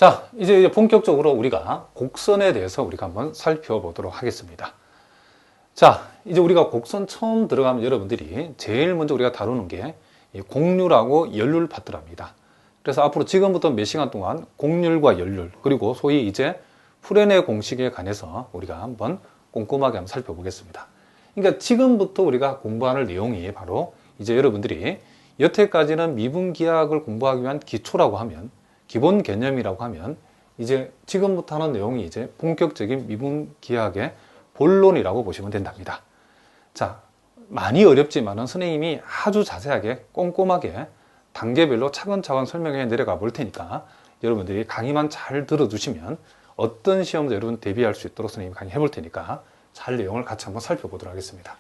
자, 이제 본격적으로 우리가 곡선에 대해서 우리가 한번 살펴보도록 하겠습니다. 자, 이제 우리가 곡선 처음 들어가면 여러분들이 제일 먼저 우리가 다루는 게 곡률하고 열률 파트랍니다. 그래서 앞으로 지금부터 몇 시간 동안 곡률과 열률, 그리고 소위 이제 프렌의 공식에 관해서 우리가 한번 꼼꼼하게 한번 살펴보겠습니다. 그러니까 지금부터 우리가 공부할 내용이 바로 이제 여러분들이 여태까지는 미분기하학을 공부하기 위한 기초라고 하면, 기본 개념이라고 하면, 이제 지금부터 하는 내용이 이제 본격적인 미분기하학의 본론이라고 보시면 된답니다. 자, 많이 어렵지만은 선생님이 아주 자세하게 꼼꼼하게 단계별로 차근차근 설명해 내려가 볼 테니까 여러분들이 강의만 잘 들어주시면 어떤 시험도 여러분 대비할 수 있도록 선생님이 강의해 볼 테니까 잘 내용을 같이 한번 살펴보도록 하겠습니다.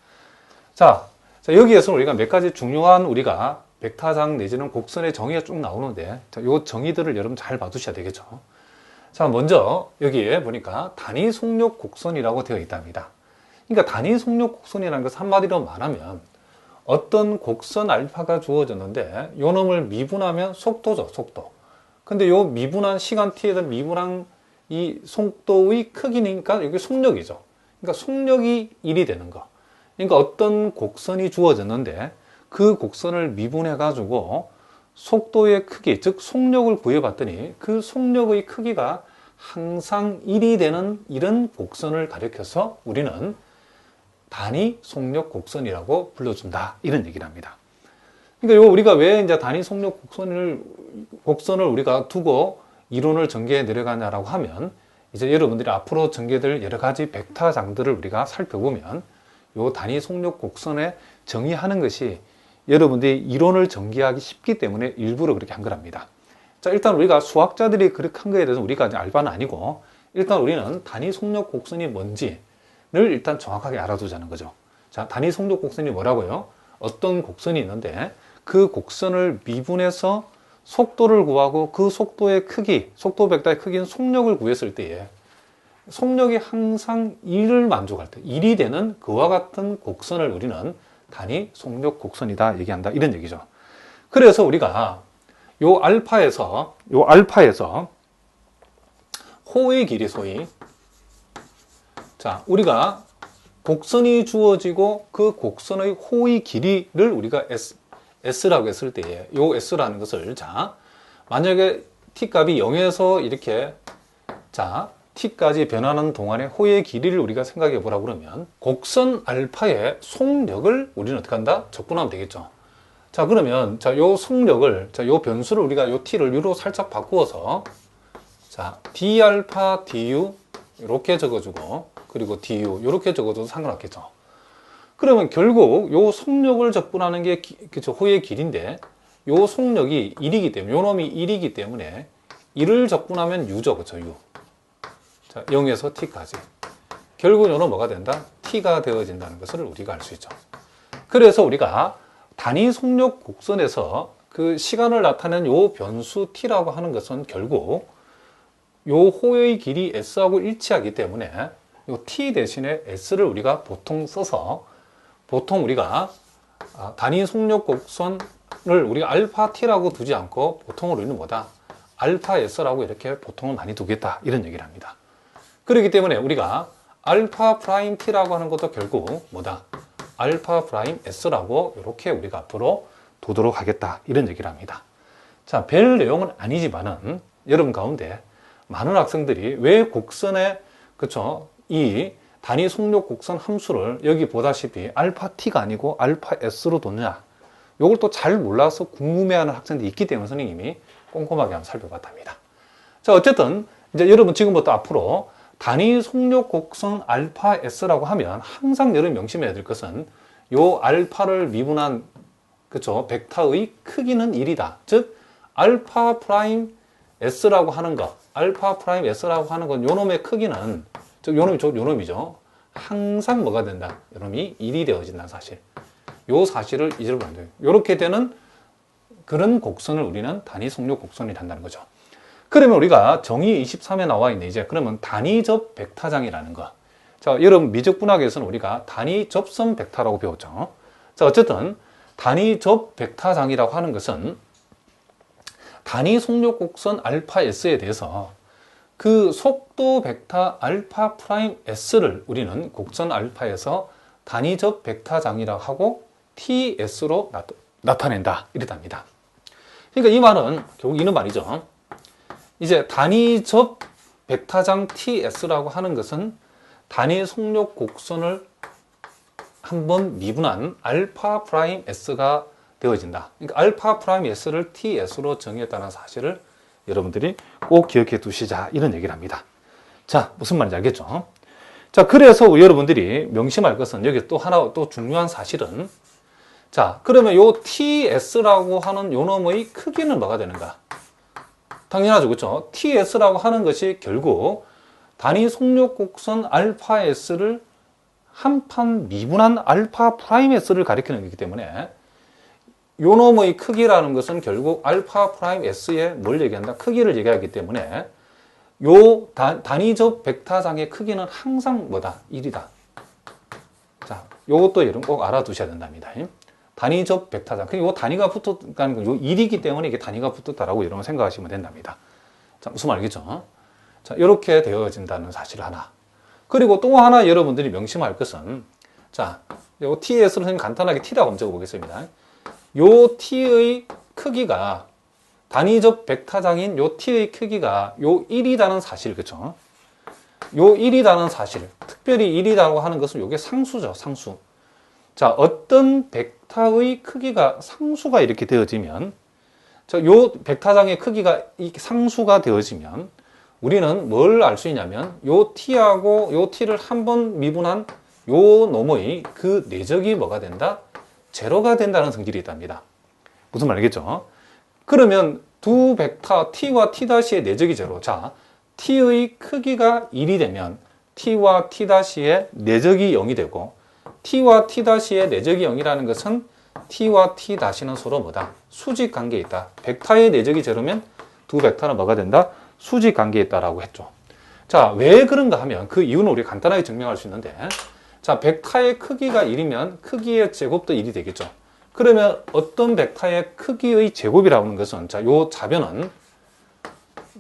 자, 여기에서 우리가 몇 가지 중요한 우리가 벡터장 내지는 곡선의 정의가 쭉 나오는데, 자, 요 정의들을 여러분 잘 봐두셔야 되겠죠. 자, 먼저 여기에 보니까 단위 속력 곡선이라고 되어 있답니다. 그러니까 단위 속력 곡선이라는 것은 한마디로 말하면 어떤 곡선 알파가 주어졌는데 요 놈을 미분하면 속도죠, 속도. 근데 요 미분한 시간 t에 대한 미분한 이 속도의 크기니까 여기 속력이죠. 그러니까 속력이 1이 되는 거. 그러니까 어떤 곡선이 주어졌는데 그 곡선을 미분해 가지고 속도의 크기, 즉 속력을 구해봤더니 그 속력의 크기가 항상 1이 되는 이런 곡선을 가리켜서 우리는 단위 속력 곡선이라고 불러준다, 이런 얘기를 합니다. 그러니까 이거 우리가 왜 이제 단위 속력 곡선을 우리가 두고 이론을 전개해 내려가냐라고 하면, 이제 여러분들이 앞으로 전개될 여러 가지 벡터장들을 우리가 살펴보면 요 단위 속력 곡선에 정의하는 것이 여러분들이 이론을 전개하기 쉽기 때문에 일부러 그렇게 한 거랍니다. 자, 일단 우리가 수학자들이 그렇게 한 거에 대해서 우리가 알 바는 아니고, 일단 우리는 단위 속력 곡선이 뭔지를 일단 정확하게 알아두자는 거죠. 자, 단위 속력 곡선이 뭐라고요? 어떤 곡선이 있는데 그 곡선을 미분해서 속도를 구하고 그 속도의 크기, 속도 벡터의 크기는 속력을 구했을 때에 속력이 항상 1을 만족할 때 1이 되는 그와 같은 곡선을 우리는 단위 속력 곡선이다 얘기한다, 이런 얘기죠. 그래서 우리가 요 알파에서 호의 길이, 소위, 자, 우리가 곡선이 주어지고 그 곡선의 호의 길이를 우리가 S라고 했을 때에 요 S라는 것을, 자, 만약에 T값이 0에서 이렇게, 자, T까지 변하는 동안의 호의 길이를 우리가 생각해 보라고 그러면 곡선 알파의 속력을 우리는 어떻게 한다? 적분하면 되겠죠. 자, 그러면, 자, 요 속력을, 자, 요 변수를 우리가 요 T를 U로 살짝 바꾸어서, 자, D알파 Du 이렇게 적어주고, 그리고 Du 이렇게 적어줘도 상관없겠죠. 그러면 결국 요 속력을 적분하는 게 그쵸, 호의 길인데, 요 속력이 1이기 때문에, 요 놈이 1이기 때문에 1을 적분하면 U죠, 그쵸, U. 자, 0에서 T까지. 결국 요는 뭐가 된다? T가 되어진다는 것을 우리가 알 수 있죠. 그래서 우리가 단위 속력 곡선에서 그 시간을 나타내는 요 변수 T라고 하는 것은 결국 요 호의 길이 S하고 일치하기 때문에 요 T 대신에 S를 우리가 보통 써서, 보통 우리가 단위 속력 곡선을 우리가 알파 T라고 두지 않고 보통으로 우리는 뭐다? 알파 S라고 이렇게 보통을 많이 두겠다, 이런 얘기를 합니다. 그렇기 때문에 우리가 알파 프라임 T라고 하는 것도 결국 뭐다? 알파 프라임 S라고 이렇게 우리가 앞으로 두도록 하겠다, 이런 얘기를 합니다. 자, 별 내용은 아니지만은 여러분 가운데 많은 학생들이 왜 곡선에, 그쵸, 이 단위 속력 곡선 함수를 여기 보다시피 알파 T가 아니고 알파 S로 뒀느냐, 이걸 또 잘 몰라서 궁금해하는 학생들이 있기 때문에 선생님이 꼼꼼하게 한번 살펴봤답니다. 자, 어쨌든 이제 여러분 지금부터 앞으로 단위 속력 곡선 알파 S라고 하면 항상 여러분 명심해야 될 것은 요 알파를 미분한, 그쵸, 벡터의 크기는 1이다. 즉 알파 프라임 S라고 하는 거, 알파 프라임 S라고 하는 건 요 놈의 크기는, 즉 요 놈이죠. 항상 뭐가 된다? 요 놈이 1이 되어진다는 사실. 요 사실을 잊으면 안 돼요. 요렇게 되는 그런 곡선을 우리는 단위 속력 곡선이란다는 거죠. 그러면 우리가 정의 23에 나와 있는 이제 그러면 단위접 벡터장이라는 거. 자, 여러분 미적분학에서는 우리가 단위 접선 벡터라고 배웠죠. 자, 어쨌든 단위접 벡터장이라고 하는 것은 단위 속력 곡선 알파 S에 대해서 그 속도 벡터 알파 프라임 S를 우리는 곡선 알파에서 단위적 벡터장이라고 하고 TS로 나타낸다. 이렇답니다. 그러니까 이 말은 결국 이런 말이죠. 이제 단위적 벡터장 TS라고 하는 것은 단위 속력 곡선을 한번 미분한 알파 프라임 S가 되어진다. 그러니까 알파 프라임 S를 TS로 정했다는 사실을 여러분들이 꼭 기억해 두시자, 이런 얘기를 합니다. 자, 무슨 말인지 알겠죠? 자, 그래서 여러분들이 명심할 것은 여기 또 하나 또 중요한 사실은, 자, 그러면 요 TS라고 하는 요 놈의 크기는 뭐가 되는가? 당연하죠, 그렇죠? TS라고 하는 것이 결국 단위 속력 곡선 알파 S를 한 판 미분한 알파 프라임 S를 가리키는 거기 때문에 요 놈의 크기라는 것은 결국 알파 프라임 S의 뭘 얘기한다? 크기를 얘기하기 때문에 요 단위적 벡터장의 크기는 항상 뭐다? 1이다. 자, 요것도 여러분 꼭 알아두셔야 된답니다. 단위적 벡터장. 요 단위가 붙었다는 건 요 1이기 때문에 이게 단위가 붙었다라고 여러분 생각하시면 된답니다. 자, 무슨 말이겠죠? 자, 이렇게 되어진다는 사실 하나. 그리고 또 하나 여러분들이 명심할 것은, 자, 요 TS를 선생님 간단하게 T라고 한번 적어보겠습니다. 요 T의 크기가, 단위적 벡터장인 요 T의 크기가 요 1이라는 사실, 그쵸? 요 1이라는 사실, 특별히 1이라고 하는 것은 요게 상수죠, 상수. 자, 어떤 벡터의 크기가 상수가 이렇게 되어지면, 자, 요 벡터장의 크기가 상수가 되어지면, 우리는 뭘 알 수 있냐면, 요 T하고 요 T를 한번 미분한 요 놈의 그 내적이 뭐가 된다? 제로가 된다는 성질이 있답니다. 무슨 말이겠죠? 그러면 두 벡터 T와 T'의 내적이 제로. 자, T의 크기가 1이 되면 T와 T'의 내적이 0이 되고, T와 T'의 내적이 0이라는 것은 T와 T'는 서로 뭐다? 수직 관계에 있다. 벡터의 내적이 제로면 두 벡터는 뭐가 된다? 수직 관계에 있다라고 했죠. 자, 왜 그런가 하면 그 이유는 우리가 간단하게 증명할 수 있는데, 자, 벡터의 크기가 1이면 크기의 제곱도 1이 되겠죠. 그러면 어떤 벡터의 크기의 제곱이라고 하는 것은, 자, 요 좌변은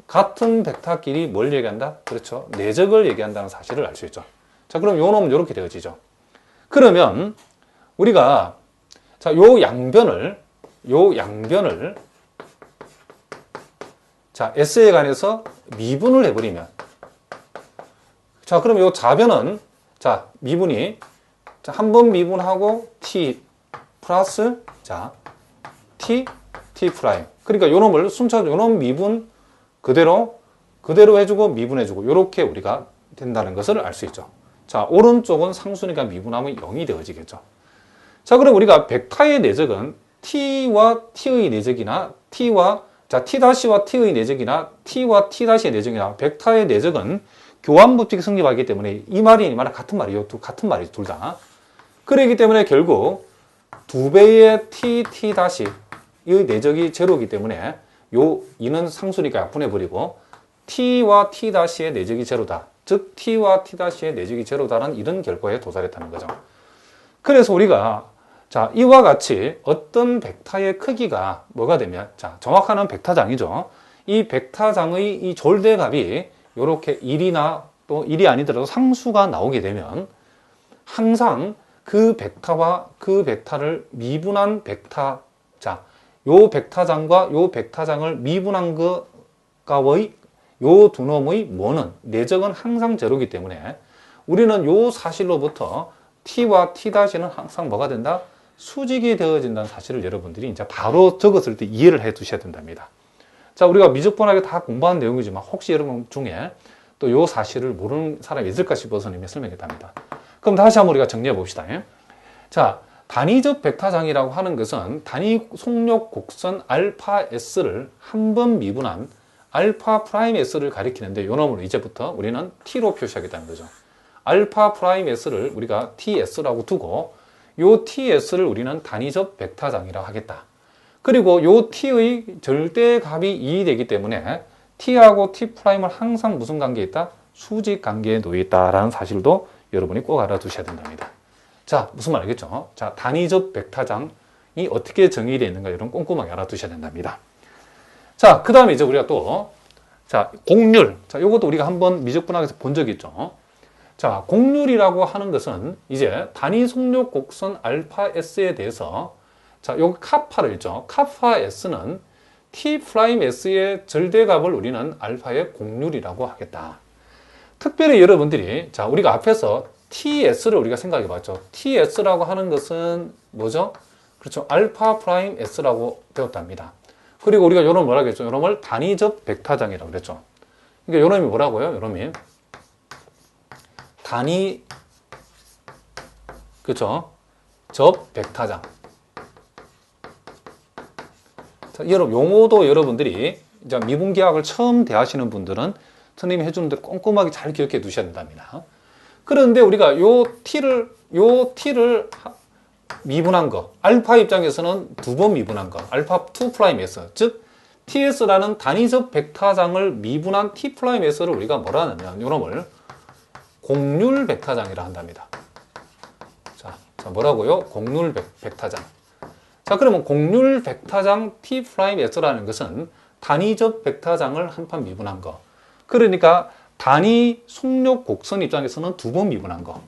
같은 벡터끼리 뭘 얘기한다? 그렇죠. 내적을 얘기한다는 사실을 알 수 있죠. 자, 그럼 요 놈은 이렇게 되어지죠. 그러면 우리가, 자, 요 양변을 자, S에 관해서 미분을 해버리면, 자, 그럼 요 좌변은, 자, 미분이, 자, 한 번 미분하고 T 플러스, 자, T 프라임. 그러니까 요 놈을 순차적으로, 요 놈 미분 그대로 해주고 미분해주고, 요렇게 우리가 된다는 것을 알 수 있죠. 자, 오른쪽은 상수니까 미분하면 0이 되어지겠죠. 자, 그럼 우리가 벡터의 내적은 T와 T의 내적이나 자, T'와 T의 내적이나 T와 T'의 내적이나 벡터의 내적은 교환법칙이 성립하기 때문에 이 말이 이 말은 같은 말이에요. 같은 말이죠, 둘 다. 그러기 때문에 결국 두 배의 T'의 내적이 제로이기 때문에 요 2는 상수니까 약분해버리고 T와 T'의 내적이 제로다. 즉 T와 T'의 내적이 제로다는 이런 결과에 도달했다는 거죠. 그래서 우리가, 자, 이와 같이 어떤 벡터의 크기가 뭐가 되면, 자, 정확한 벡터장이죠. 이 벡터장의 이 졸대값이 이렇게 1이나 또 1이 아니더라도 상수가 나오게 되면 항상 그 벡터와 그 벡터를 미분한 벡터, 자, 요 벡터장과 요 벡터장을 미분한 거가의 요 두 놈의 뭐는, 내적은 항상 제로이기 때문에 우리는 요 사실로부터 T와 T'는 항상 뭐가 된다? 수직이 되어진다는 사실을 여러분들이 이제 바로 적었을 때 이해를 해 두셔야 된답니다. 자, 우리가 미적분하게 다 공부한 내용이지만 혹시 여러분 중에 또 요 사실을 모르는 사람이 있을까 싶어서 님이 설명했답니다. 그럼 다시 한번 우리가 정리해 봅시다. 자, 단위적 벡터장이라고 하는 것은 단위 속력 곡선 알파 S를 한 번 미분한 알파 프라임 S를 가리키는데 요 놈을 이제부터 우리는 T로 표시하겠다는 거죠. 알파 프라임 S를 우리가 TS라고 두고 요 TS를 우리는 단위적 벡터장이라고 하겠다. 그리고 요 T의 절대값이 2이 되기 때문에 T하고 T 프라임을 항상 무슨 관계에 있다? 수직 관계에 놓여 있다라는 사실도 여러분이 꼭 알아두셔야 된답니다. 자, 무슨 말 알겠죠? 자, 단위적 벡터장이 어떻게 정의되어 있는가 여러분 꼼꼼하게 알아두셔야 된답니다. 자, 그 다음에 이제 우리가 또, 자, 곡률. 자, 요것도 우리가 한번 미적분학에서 본 적이 있죠. 자, 곡률이라고 하는 것은 이제 단위 속력 곡선 알파 S에 대해서 자, 요 카파를 있죠. 카파 S는 T'S의 절대값을 우리는 알파의 곡률이라고 하겠다. 특별히 여러분들이 자, 우리가 앞에서 TS를 우리가 생각해 봤죠. TS라고 하는 것은 뭐죠? 그렇죠. 알파 프라임 S라고 배웠답니다. 그리고 우리가 요놈 뭐라고 했죠? 요놈을 단위접 벡타장이라고 그랬죠. 그러니까 요놈이 뭐라고요? 요놈이 단위 그렇죠? 접 벡타장. 자, 여러분 용어도 여러분들이 이제 미분계학을 처음 대하시는 분들은 선생님이 해주는 대로 꼼꼼하게 잘 기억해 두셔야 된답니다. 그런데 우리가 요 t를 미분한 거, 알파 입장에서는 두 번 미분한 거, 알파 2's, 즉 ts라는 단위접 벡타장을 미분한 t's를 우리가 뭐라 하냐면 요놈을 곡률 벡타장이라 한답니다. 자, 뭐라고요? 곡률 벡타장. 자, 그러면 곡률 벡타장 t's라는 것은 단위접 벡타장을 한 판 미분한 거. 그러니까 단위 속력 곡선 입장에서는 두 번 미분한 거.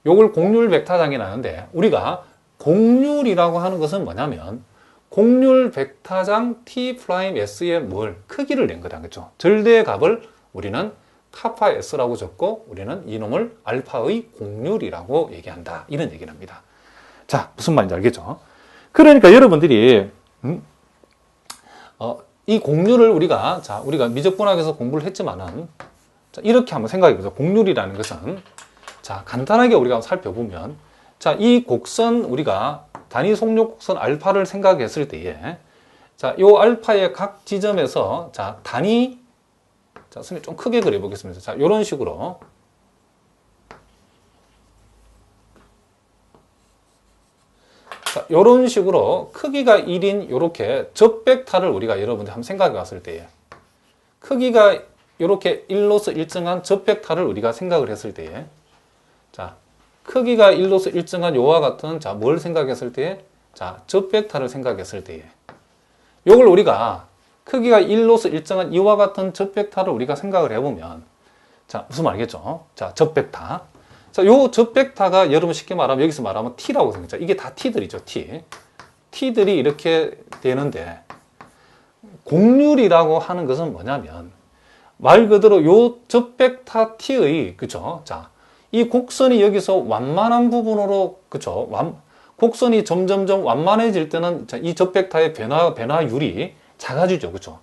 요걸 곡률 벡타장이 나는데 우리가 곡률이라고 하는 것은 뭐냐면 곡률 벡타장 T'S의 뭘? 크기를 낸 거다. 그렇죠? 절대값을 우리는 카파 S라고 적고 우리는 이놈을 알파의 곡률이라고 얘기한다. 이런 얘기를 합니다. 자, 무슨 말인지 알겠죠? 그러니까 여러분들이 이 곡률을 우리가 미적분학에서 공부를 했지만은 자, 이렇게 한번 생각해 보죠. 곡률이라는 것은 자, 간단하게 우리가 살펴보면 자, 이 곡선 우리가 단위 속력 곡선 알파를 생각했을 때에 자, 요 알파의 각 지점에서 자, 단위 자, 선생님 좀 크게 그려 보겠습니다. 자, 요런 식으로 자, 요런 식으로 크기가 1인 요렇게 접벡타를 우리가 여러분들 한번 생각해 봤을 때에 크기가 요렇게 1로서 일정한 접벡타를 우리가 생각을 했을 때에 자, 크기가 1로서 일정한 요와 같은 자, 뭘 생각했을 때에 자, 접벡타를 생각했을 때에 요걸 우리가 크기가 1로서 일정한 이와 같은 접벡타를 우리가 생각을 해보면 자, 무슨 말이겠죠? 자, 접벡타. 자, 요 접벡타가 여러분 쉽게 말하면 여기서 말하면 T라고 생각죠. 이게 다 T들이죠, T. T들이 이렇게 되는데 곡률이라고 하는 것은 뭐냐면 말 그대로 요 접벡타 T의 그죠? 자, 이 곡선이 여기서 완만한 부분으로 그죠? 곡선이 점점점 완만해질 때는 자, 이 접벡타의 변화율이 작아지죠, 그죠?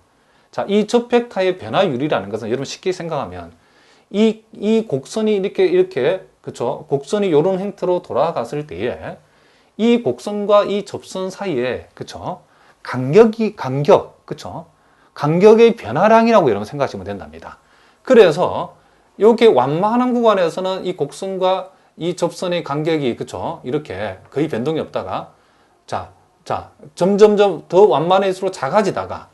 자, 이 접벡타의 변화율이라는 것은 여러분 쉽게 생각하면 이 곡선이 이렇게 그죠? 곡선이 이런 형태로 돌아갔을 때에 이 곡선과 이 접선 사이에 그죠? 그죠? 간격의 변화량이라고 여러분 생각하시면 된답니다. 그래서 이렇게 완만한 구간에서는 이 곡선과 이 접선의 간격이 그쵸 이렇게 거의 변동이 없다가 자 점점점 더 완만해질수록 작아지다가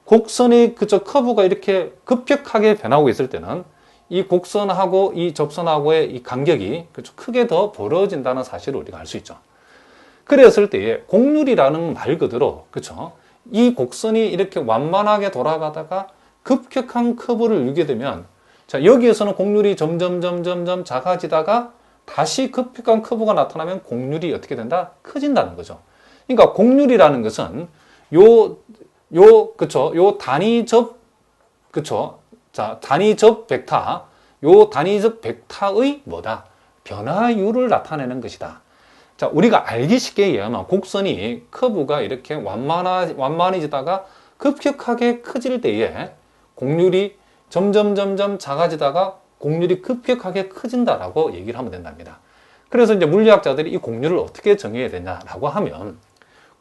곡선의 그저 커브가 이렇게 급격하게 변하고 있을 때는 이 곡선하고 이 접선하고의 이 간격이 그쵸 크게 더 벌어진다는 사실을 우리가 알 수 있죠. 그랬을 때에 곡률이라는 말 그대로 그쵸 이 곡선이 이렇게 완만하게 돌아가다가 급격한 커브를 이루게 되면 자, 여기에서는 곡률이 점점 작아지다가 다시 급격한 커브가 나타나면 곡률이 어떻게 된다? 커진다는 거죠. 그러니까 곡률이라는 것은 요 단위접 그쵸? 자, 단위접 벡타 요 단위접 벡타의 뭐다? 변화율을 나타내는 것이다. 자, 우리가 알기 쉽게 얘기하면 곡선이 커브가 이렇게 완만해지다가 급격하게 커질 때에 곡률이 점점 작아지다가 곡률이 급격하게 커진다라고 얘기를 하면 된답니다. 그래서 이제 물리학자들이 이 곡률을 어떻게 정해야 되냐라고 하면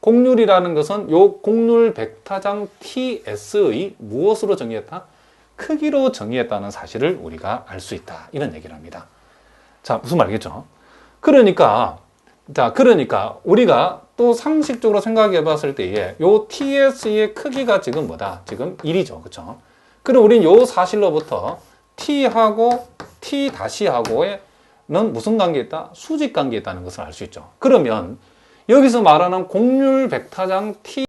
곡률이라는 것은 요 곡률 벡타장 TS의 무엇으로 정의했다? 크기로 정의했다는 사실을 우리가 알 수 있다. 이런 얘기를 합니다. 자, 무슨 말이겠죠? 그러니까 우리가 또 상식적으로 생각해 봤을 때에 요 TS의 크기가 지금 뭐다? 지금 1이죠. 그쵸? 그럼 우리는 요 사실로부터 T하고 T-하고에는 무슨 관계에 있다? 수직 관계에 있다는 것을 알 수 있죠. 그러면 여기서 말하는 곡률 벡타장 T